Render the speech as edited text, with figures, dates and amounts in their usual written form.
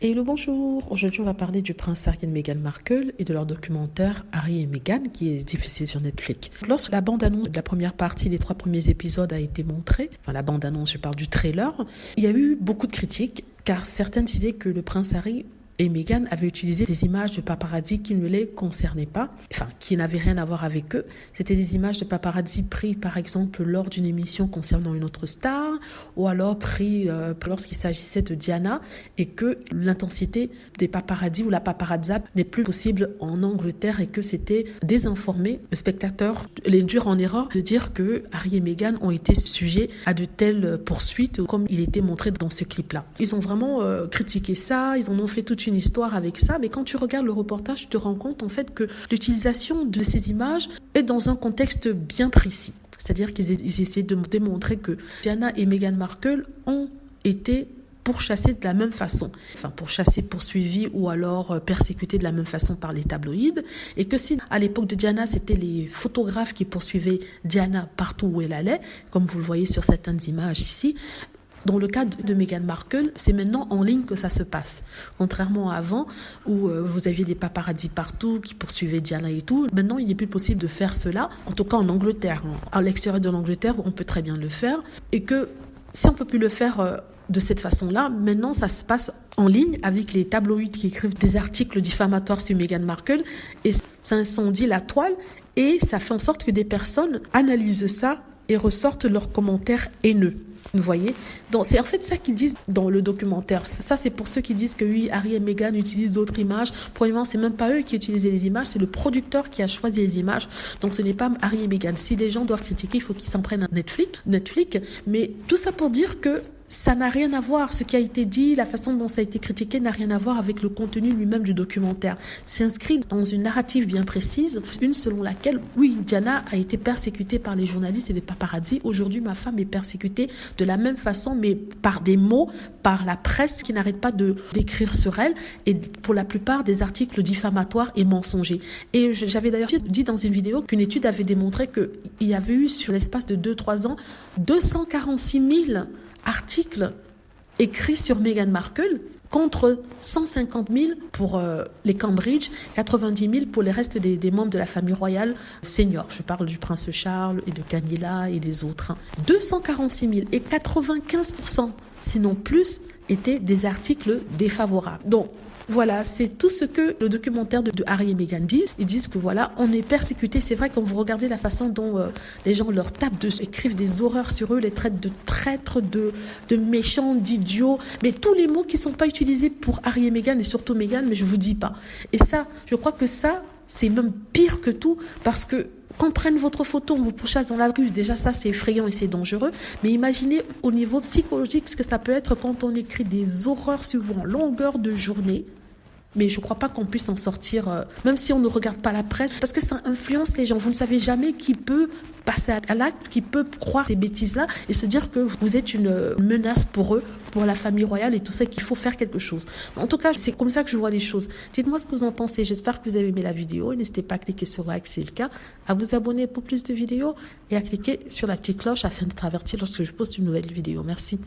Et le bonjour, aujourd'hui on va parler du prince Harry et Meghan Markle et de leur documentaire Harry et Meghan qui est diffusé sur Netflix. Lorsque la bande-annonce de la première partie des 3 premiers épisodes a été montrée, enfin la bande-annonce, je parle du trailer, il y a eu beaucoup de critiques car certains disaient que le prince Harry et Meghan avaient utilisé des images de paparazzi qui ne les concernaient pas, enfin qui n'avaient rien à voir avec eux. C'était des images de paparazzi prises par exemple lors d'une émission concernant une autre star ou alors prises lorsqu'il s'agissait de Diana et que l'intensité des paparazzi ou la paparazzade n'est plus possible en Angleterre et que c'était désinformer le spectateur, les induire en erreur de dire que Harry et Meghan ont été sujets à de telles poursuites comme il était montré dans ce clip-là. Ils ont vraiment critiqué ça, ils en ont fait toute une histoire avec ça, mais quand tu regardes le reportage, tu te rends compte en fait que l'utilisation de ces images est dans un contexte bien précis. C'est-à-dire qu'ils essaient de démontrer que Diana et Meghan Markle ont été pourchassés de la même façon, enfin pourchassés, poursuivis ou alors persécutés de la même façon par les tabloïds, et que si à l'époque de Diana c'était les photographes qui poursuivaient Diana partout où elle allait, comme vous le voyez sur certaines images ici, dans le cas de Meghan Markle, c'est maintenant en ligne que ça se passe. Contrairement à avant, où vous aviez des paparazzis partout qui poursuivaient Diana et tout, maintenant il n'est plus possible de faire cela, en tout cas en Angleterre. À l'extérieur de l'Angleterre, on peut très bien le faire, et que si on ne peut plus le faire de cette façon-là, maintenant ça se passe en ligne avec les tabloïds qui écrivent des articles diffamatoires sur Meghan Markle, et ça incendie la toile, et ça fait en sorte que des personnes analysent ça et ressortent leurs commentaires haineux. Vous voyez? Donc, c'est en fait ça qu'ils disent dans le documentaire. Ça, c'est pour ceux qui disent que oui, Harry et Meghan utilisent d'autres images. Premièrement, c'est même pas eux qui utilisaient les images, c'est le producteur qui a choisi les images. Donc, ce n'est pas Harry et Meghan. Si les gens doivent critiquer, il faut qu'ils s'en prennent à Netflix. Mais tout ça pour dire que ça n'a rien à voir. Ce qui a été dit, la façon dont ça a été critiqué n'a rien à voir avec le contenu lui-même du documentaire. C'est inscrit dans une narrative bien précise, une selon laquelle, oui, Diana a été persécutée par les journalistes et les paparazzi. Aujourd'hui, ma femme est persécutée de la même façon, mais par des mots, par la presse qui n'arrête pas d'écrire sur elle, et pour la plupart des articles diffamatoires et mensongers. Et j'avais d'ailleurs dit dans une vidéo qu'une étude avait démontré qu'il y avait eu, sur l'espace de 2-3 ans, 246 000 articles écrits sur Meghan Markle contre 150 000 pour les Cambridge, 90 000 pour les restes des membres de la famille royale senior. Je parle du prince Charles et de Camilla et des autres. 246 000 et 95%, sinon plus, étaient des articles défavorables. Donc, voilà, c'est tout ce que le documentaire de Harry et Meghan disent. Ils disent que voilà, on est persécutés. C'est vrai, quand vous regardez la façon dont les gens leur tapent dessus, écrivent des horreurs sur eux, les traitent de traîtres, de méchants, d'idiots. Mais tous les mots qui ne sont pas utilisés pour Harry et Meghan, et surtout Meghan, mais je ne vous dis pas. Et ça, je crois que ça, c'est même pire que tout, parce que quand on prenne votre photo, on vous pourchasse dans la rue, déjà ça c'est effrayant et c'est dangereux, mais imaginez au niveau psychologique ce que ça peut être quand on écrit des horreurs sur vous en longueur de journée. Mais je ne crois pas qu'on puisse en sortir, même si on ne regarde pas la presse, parce que ça influence les gens. Vous ne savez jamais qui peut passer à l'acte, qui peut croire ces bêtises-là et se dire que vous êtes une menace pour eux, pour la famille royale et tout ça, qu'il faut faire quelque chose. En tout cas, c'est comme ça que je vois les choses. Dites-moi ce que vous en pensez. J'espère que vous avez aimé la vidéo. N'hésitez pas à cliquer sur like si c'est le cas, à vous abonner pour plus de vidéos et à cliquer sur la petite cloche afin d'être averti lorsque je poste une nouvelle vidéo. Merci.